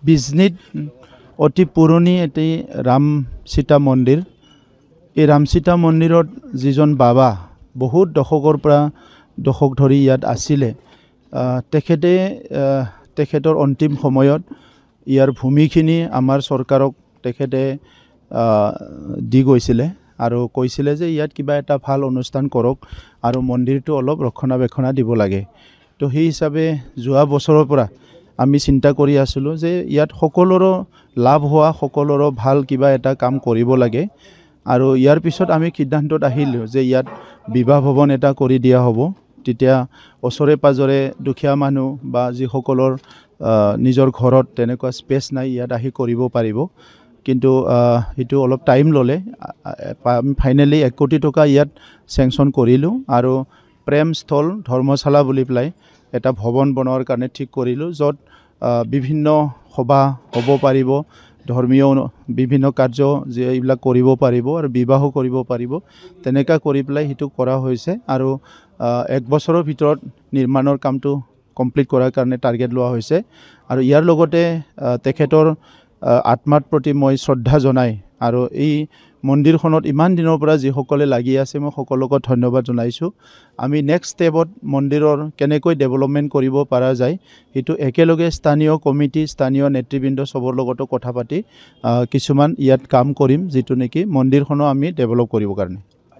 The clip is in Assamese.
বিজনীত অতি পুৰণি এটি ৰাম সীতা মন্দিৰ। এই ৰাম সীতা মন্দিৰত যিজন বাবা বহুত দশকৰ পৰা দশক ধৰি ইয়াত আছিলে, তেখেতৰ অন্তিম সময়ত ইয়াৰ ভূমিখিনি আমাৰ চৰকাৰক তেখেতে দি গৈছিলে আৰু কৈছিলে যে ইয়াত কিবা এটা ভাল অনুষ্ঠান কৰক আৰু মন্দিৰটো অলপ ৰক্ষণাবেক্ষণ দিব লাগে। তো সেই হিচাপে যোৱা বছৰৰ পৰা আমি চিন্তা কৰি আছিলোঁ যে ইয়াত সকলোৰো লাভ হোৱা, সকলোৰো ভাল কিবা এটা কাম কৰিব লাগে। আৰু ইয়াৰ পিছত আমি সিদ্ধান্তত আহিলোঁ যে ইয়াত বিবাহ ভৱন এটা কৰি দিয়া হ'ব। তেতিয়া ওচৰে পাজৰে দুখীয়া মানুহ বা যিসকলৰ নিজৰ ঘৰত তেনেকুৱা স্পেচ নাই, ইয়াত আহি কৰিব পাৰিব। কিন্তু সেইটো অলপ টাইম ল'লে। আমি ফাইনেলি 1 কোটি টকা ইয়াত চেংচন কৰিলোঁ আৰু প্ৰেমস্থল ধৰ্মশালা বুলি পেলাই এটা ভৱন বনোৱাৰ কাৰণে ঠিক কৰিলোঁ, য'ত বিভিন্ন সভা হ'ব পাৰিব, ধৰ্মীয় বিভিন্ন কাৰ্য যে এইবিলাক কৰিব পাৰিব আৰু বিবাহো কৰিব পাৰিব। তেনেকুৱা কৰি পেলাই সেইটো কৰা হৈছে আৰু 1 বছৰৰ ভিতৰত নিৰ্মাণৰ কামটো কমপ্লিট কৰাৰ কাৰণে টাৰ্গেট লোৱা হৈছে। আৰু ইয়াৰ লগতে তেখেতৰ আত্মাৰ প্ৰতি মই শ্ৰদ্ধা জনাই আৰু এই মন্দিৰখনত ইমান দিনৰ পৰা যিসকলে লাগি আছে মই সকলোকে ধন্যবাদ জনাইছোঁ। আমি নেক্সট ষ্টেপত মন্দিৰৰ কেনেকৈ ডেভেলপমেণ্ট কৰিব পৰা যায় সেইটো একেলগে স্থানীয় কমিটি, স্থানীয় নেতৃবৃন্দ চবৰ লগতো কথা পাতি কিছুমান ইয়াত কাম কৰিম, যিটো নেকি মন্দিৰখনো আমি ডেভেলপ কৰিবৰ কাৰণে।